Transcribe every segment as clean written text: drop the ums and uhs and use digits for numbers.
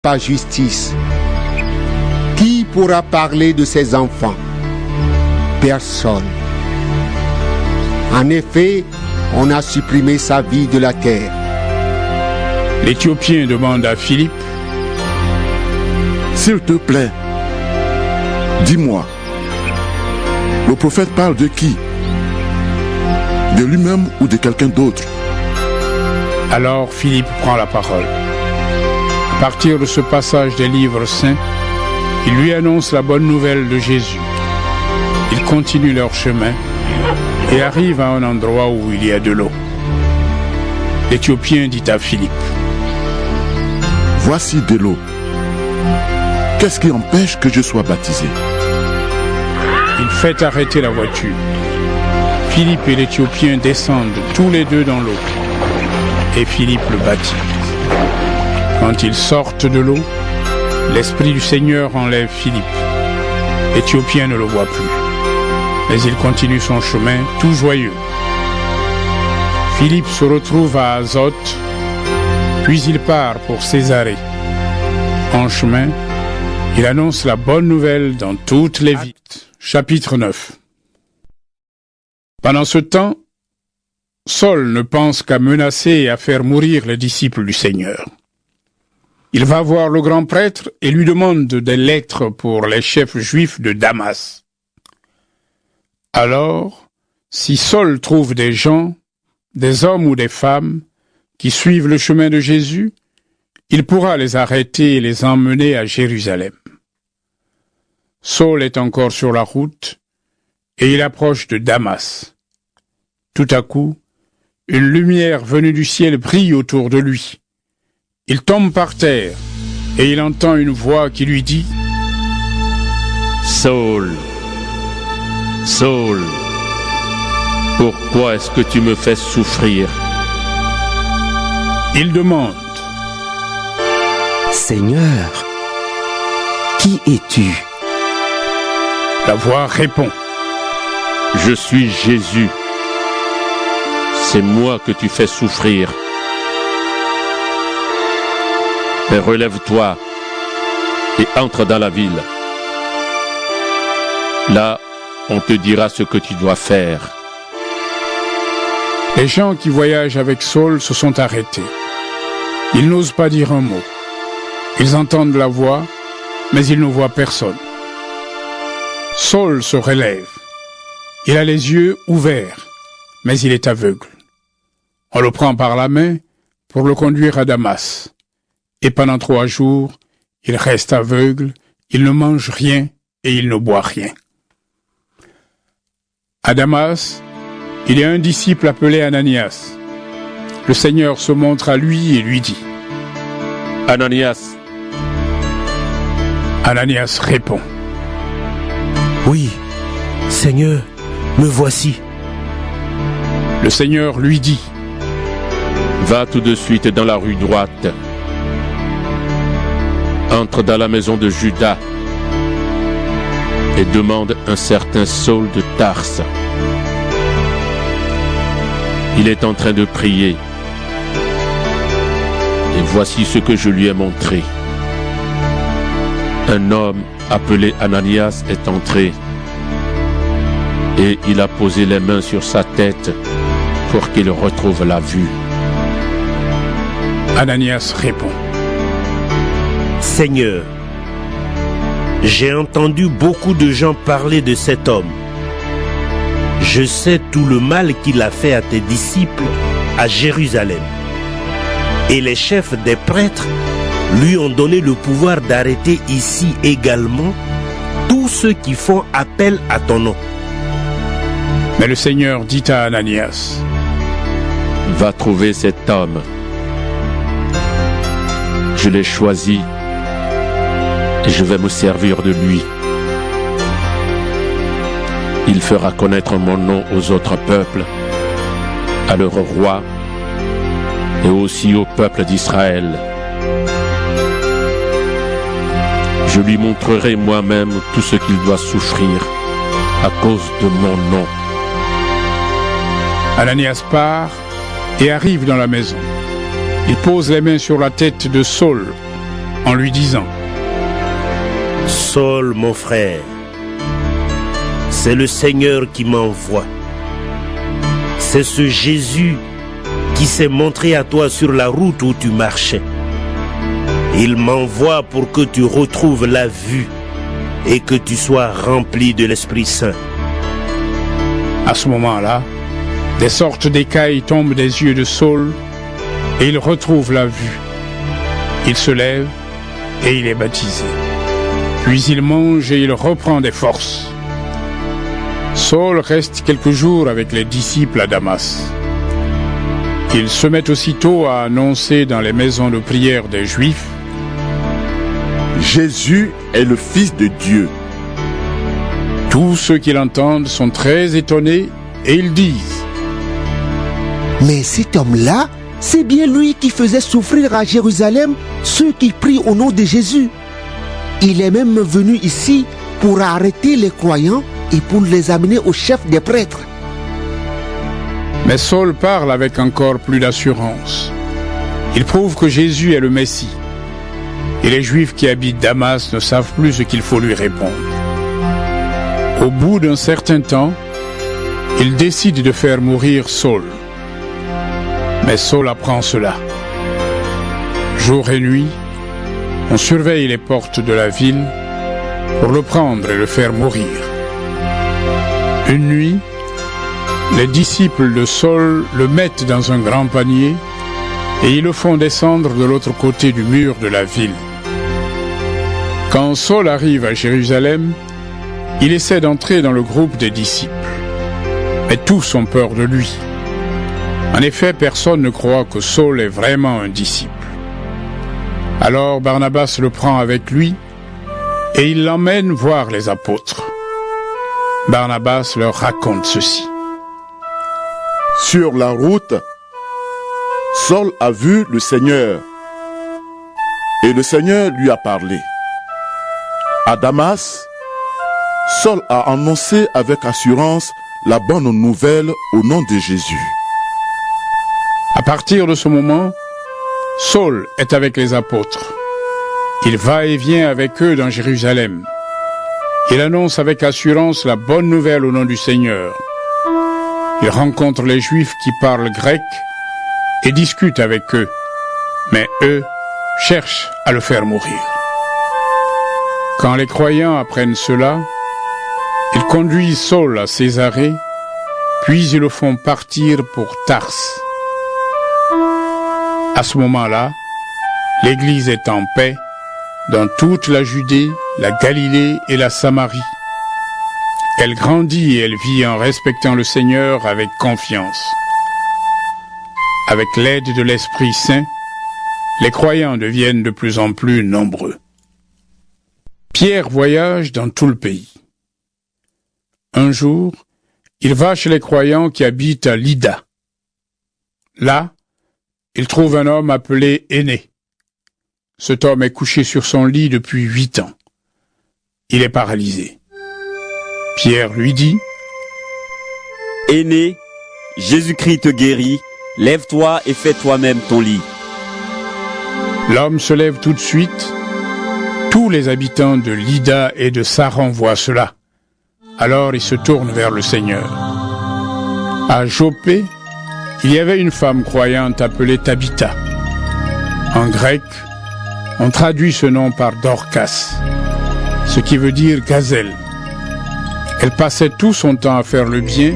pas justice. Qui pourra parler de ses enfants? Personne. En effet, on a supprimé sa vie de la terre. L'Éthiopien demande à Philippe: S'il te plaît, dis-moi, le prophète parle de qui? De lui-même ou de quelqu'un d'autre? Alors Philippe prend la parole. À partir de ce passage des livres saints, il lui annonce la bonne nouvelle de Jésus. Ils continuent leur chemin et arrivent à un endroit où il y a de l'eau. L'Éthiopien dit à Philippe: Voici de l'eau. Qu'est-ce qui empêche que je sois baptisé? Il fait arrêter la voiture. Philippe et l'Éthiopien descendent tous les deux dans l'eau et Philippe le baptise. Quand ils sortent de l'eau, l'Esprit du Seigneur enlève Philippe. L'Éthiopien ne le voit plus, mais il continue son chemin tout joyeux. Philippe se retrouve à Azote, puis il part pour Césarée. En chemin, il annonce la bonne nouvelle dans toutes les villes. Chapitre 9. Pendant ce temps, Saul ne pense qu'à menacer et à faire mourir les disciples du Seigneur. Il va voir le grand prêtre et lui demande des lettres pour les chefs juifs de Damas. Alors, si Saul trouve des gens, des hommes ou des femmes, qui suivent le chemin de Jésus, il pourra les arrêter et les emmener à Jérusalem. Saul est encore sur la route et il approche de Damas. Tout à coup, une lumière venue du ciel brille autour de lui. Il tombe par terre et il entend une voix qui lui dit: Saul, Saul, pourquoi est-ce que tu me fais souffrir? Il demande: Seigneur, qui es-tu? La voix répond: Je suis Jésus. C'est moi que tu fais souffrir. Mais relève-toi et entre dans la ville. Là, on te dira ce que tu dois faire. Les gens qui voyagent avec Saul se sont arrêtés. Ils n'osent pas dire un mot. Ils entendent la voix, mais ils ne voient personne. Saul se relève. Il a les yeux ouverts, mais il est aveugle. On le prend par la main pour le conduire à Damas. Et pendant 3 jours, il reste aveugle, il ne mange rien et il ne boit rien. À Damas, il y a un disciple appelé Ananias. Le Seigneur se montre à lui et lui dit: Ananias. Ananias répond: Oui, Seigneur, me voici. Le Seigneur lui dit: Va tout de suite dans la rue droite. Entre dans la maison de Judas et demande un certain Saul de Tarse. Il est en train de prier. Et voici ce que je lui ai montré. Un homme appelé Ananias est entré et il a posé les mains sur sa tête pour qu'il retrouve la vue. Ananias répond: Seigneur, j'ai entendu beaucoup de gens parler de cet homme. Je sais tout le mal qu'il a fait à tes disciples à Jérusalem. Et les chefs des prêtres lui ont donné le pouvoir d'arrêter ici également tous ceux qui font appel à ton nom. Mais le Seigneur dit à Ananias: Va trouver cet homme. Je l'ai choisi et je vais me servir de lui. Il fera connaître mon nom aux autres peuples, à leur roi et aussi au peuple d'Israël. Je lui montrerai moi-même tout ce qu'il doit souffrir à cause de mon nom. Ananias part et arrive dans la maison. Il pose les mains sur la tête de Saul en lui disant: Saul, mon frère, c'est le Seigneur qui m'envoie. C'est ce Jésus qui s'est montré à toi sur la route où tu marchais. Il m'envoie pour que tu retrouves la vue et que tu sois rempli de l'Esprit Saint. À ce moment-là, des sortes d'écailles tombent des yeux de Saul et il retrouve la vue. Il se lève et il est baptisé. Puis il mange et il reprend des forces. Saul reste quelques jours avec les disciples à Damas. Il se met aussitôt à annoncer dans les maisons de prière des Juifs: Jésus est le Fils de Dieu. Tous ceux qui l'entendent sont très étonnés et ils disent: Mais cet homme-là, c'est bien lui qui faisait souffrir à Jérusalem ceux qui prient au nom de Jésus. Il est même venu ici pour arrêter les croyants et pour les amener au chef des prêtres. Mais Saul parle avec encore plus d'assurance. Il prouve que Jésus est le Messie. Et les Juifs qui habitent Damas ne savent plus ce qu'il faut lui répondre. Au bout d'un certain temps, il décide de faire mourir Saul. Mais Saul apprend cela. Jour et nuit, on surveille les portes de la ville pour le prendre et le faire mourir. Une nuit, les disciples de Saul le mettent dans un grand panier et ils le font descendre de l'autre côté du mur de la ville. Quand Saul arrive à Jérusalem, il essaie d'entrer dans le groupe des disciples. Mais tous ont peur de lui. En effet, personne ne croit que Saul est vraiment un disciple. Alors Barnabas le prend avec lui et il l'emmène voir les apôtres. Barnabas leur raconte ceci. Sur la route, Saul a vu le Seigneur et le Seigneur lui a parlé. À Damas, Saul a annoncé avec assurance la bonne nouvelle au nom de Jésus. À partir de ce moment, Saul est avec les apôtres. Il va et vient avec eux dans Jérusalem. Il annonce avec assurance la bonne nouvelle au nom du Seigneur. Il rencontre les Juifs qui parlent grec et discute avec eux. Mais eux cherchent à le faire mourir. Quand les croyants apprennent cela, ils conduisent Saul à Césarée, puis ils le font partir pour Tars. À ce moment-là, l'Église est en paix dans toute la Judée, la Galilée et la Samarie. Elle grandit et elle vit en respectant le Seigneur avec confiance. Avec l'aide de l'Esprit Saint, les croyants deviennent de plus en plus nombreux. Pierre voyage dans tout le pays. Un jour, il va chez les croyants qui habitent à Lydda. Là, il trouve un homme appelé Énée. Cet homme est couché sur son lit depuis 8 ans. Il est paralysé. Pierre lui dit: Énée, Jésus-Christ te guérit, lève-toi et fais toi-même ton lit. L'homme se lève tout de suite. Tous les habitants de Lydda et de Saron voient cela. Alors ils se tournent vers le Seigneur. À Joppé, il y avait une femme croyante appelée Tabitha. En grec, on traduit ce nom par Dorcas, ce qui veut dire gazelle. Elle passait tout son temps à faire le bien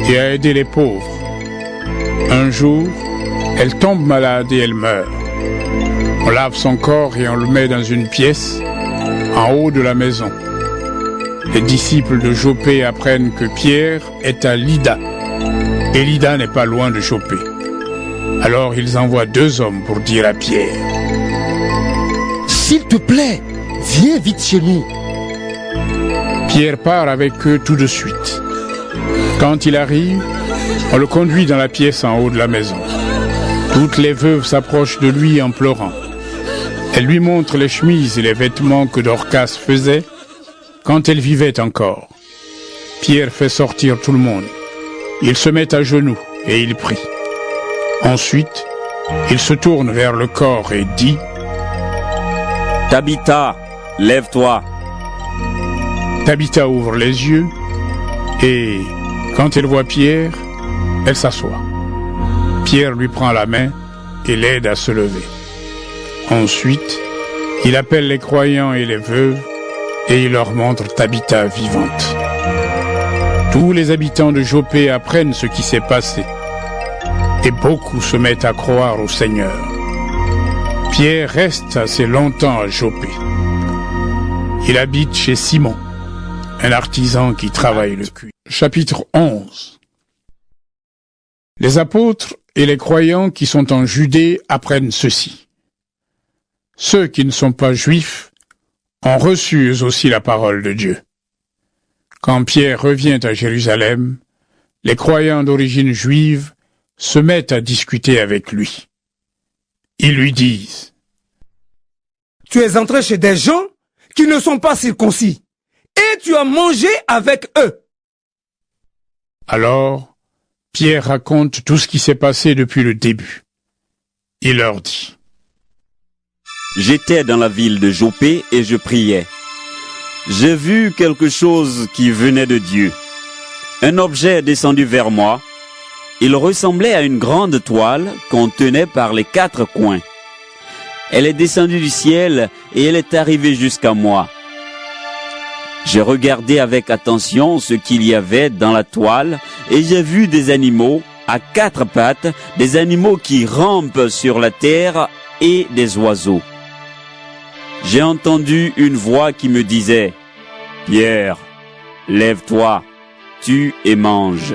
et à aider les pauvres. Un jour, elle tombe malade et elle meurt. On lave son corps et on le met dans une pièce, en haut de la maison. Les disciples de Joppé apprennent que Pierre est à Lydda. Et Lydda n'est pas loin de Joppé. Alors ils envoient 2 hommes pour dire à Pierre: S'il te plaît, viens vite chez nous. Pierre part avec eux tout de suite. Quand il arrive, on le conduit dans la pièce en haut de la maison. Toutes les veuves s'approchent de lui en pleurant. Elles lui montrent les chemises et les vêtements que Dorcas faisait quand elle vivait encore. Pierre fait sortir tout le monde. Il se met à genoux et il prie. Ensuite, il se tourne vers le corps et dit: Tabitha, lève-toi. Tabitha ouvre les yeux et, quand elle voit Pierre, elle s'assoit. Pierre lui prend la main et l'aide à se lever. Ensuite, il appelle les croyants et les veuves et il leur montre Tabitha vivante. Tous les habitants de Joppé apprennent ce qui s'est passé et beaucoup se mettent à croire au Seigneur. Pierre reste assez longtemps à Joppé. Il habite chez Simon, un artisan qui travaille le cuir. Chapitre 11. Les apôtres et les croyants qui sont en Judée apprennent ceci. Ceux qui ne sont pas juifs ont reçu eux aussi la parole de Dieu. Quand Pierre revient à Jérusalem, les croyants d'origine juive se mettent à discuter avec lui. Ils lui disent: Tu es entré chez des gens qui ne sont pas circoncis, et tu as mangé avec eux. Alors, Pierre raconte tout ce qui s'est passé depuis le début. Il leur dit: J'étais dans la ville de Joppé et je priais. J'ai vu quelque chose qui venait de Dieu. Un objet est descendu vers moi. Il ressemblait à une grande toile qu'on tenait par les 4 coins. Elle est descendue du ciel et elle est arrivée jusqu'à moi. J'ai regardé avec attention ce qu'il y avait dans la toile et j'ai vu des animaux à 4 pattes, des animaux qui rampent sur la terre et des oiseaux. J'ai entendu une voix qui me disait: Pierre, lève-toi, tue et mange.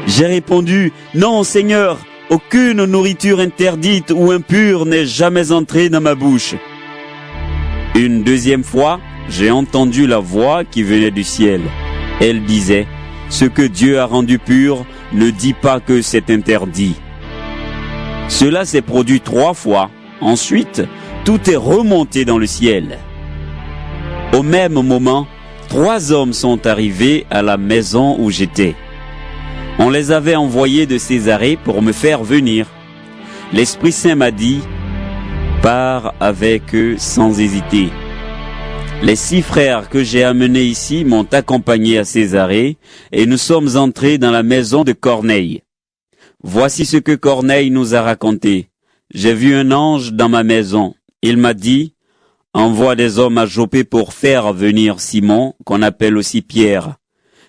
J'ai répondu: Non, Seigneur, aucune nourriture interdite ou impure n'est jamais entrée dans ma bouche. Une deuxième fois, j'ai entendu la voix qui venait du ciel. Elle disait: Ce que Dieu a rendu pur, ne dis pas que c'est interdit. Cela s'est produit 3 fois. Ensuite, tout est remonté dans le ciel. Au même moment, 3 hommes sont arrivés à la maison où j'étais. On les avait envoyés de Césarée pour me faire venir. L'Esprit Saint m'a dit: Pars avec eux sans hésiter. Les 6 frères que j'ai amenés ici m'ont accompagné à Césarée et nous sommes entrés dans la maison de Corneille. Voici ce que Corneille nous a raconté. J'ai vu un ange dans ma maison. Il m'a dit: Envoie des hommes à Joppé pour faire venir Simon, qu'on appelle aussi Pierre.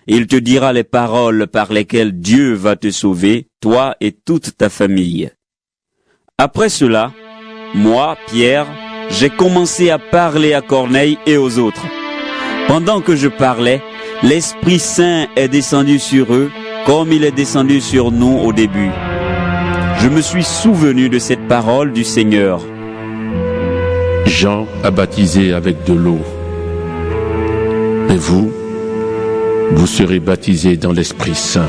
Il te dira les paroles par lesquelles Dieu va te sauver, toi et toute ta famille. Après cela, moi, Pierre, j'ai commencé à parler à Corneille et aux autres. Pendant que je parlais, l'Esprit Saint est descendu sur eux, comme il est descendu sur nous au début. Je me suis souvenu de cette parole du Seigneur. Jean a baptisé avec de l'eau. Mais vous serez baptisés dans l'Esprit Saint.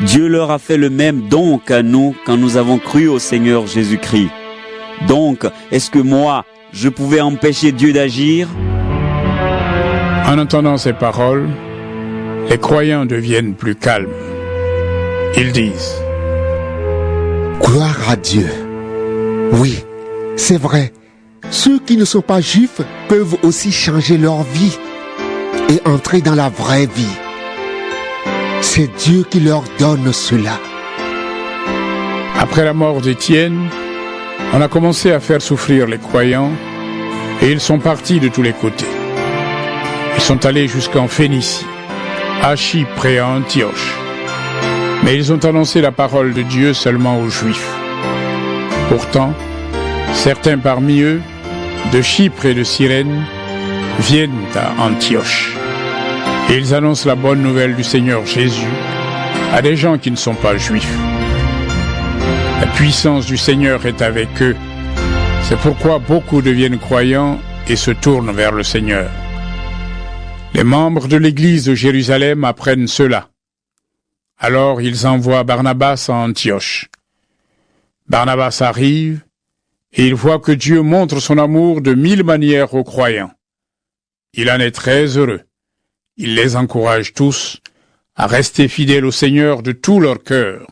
Dieu leur a fait le même don qu'à nous quand nous avons cru au Seigneur Jésus-Christ. Donc, est-ce que moi, je pouvais empêcher Dieu d'agir? En entendant ces paroles, les croyants deviennent plus calmes. Ils disent: Gloire à Dieu. Oui, c'est vrai. Ceux qui ne sont pas juifs peuvent aussi changer leur vie et entrer dans la vraie vie. C'est Dieu qui leur donne cela. Après la mort d'Étienne, on a commencé à faire souffrir les croyants et ils sont partis de tous les côtés. Ils sont allés jusqu'en Phénicie, à Chypre et à Antioche. Mais ils ont annoncé la parole de Dieu seulement aux Juifs. Pourtant, certains parmi eux, de Chypre et de Cyrène, viennent à Antioche. Et ils annoncent la bonne nouvelle du Seigneur Jésus à des gens qui ne sont pas juifs. La puissance du Seigneur est avec eux. C'est pourquoi beaucoup deviennent croyants et se tournent vers le Seigneur. Les membres de l'église de Jérusalem apprennent cela. Alors ils envoient Barnabas à Antioche. Barnabas arrive et il voit que Dieu montre son amour de 1000 manières aux croyants. Il en est très heureux. Il les encourage tous à rester fidèles au Seigneur de tout leur cœur.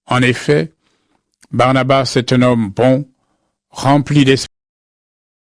En effet, Barnabas est un homme bon, rempli d'esprit.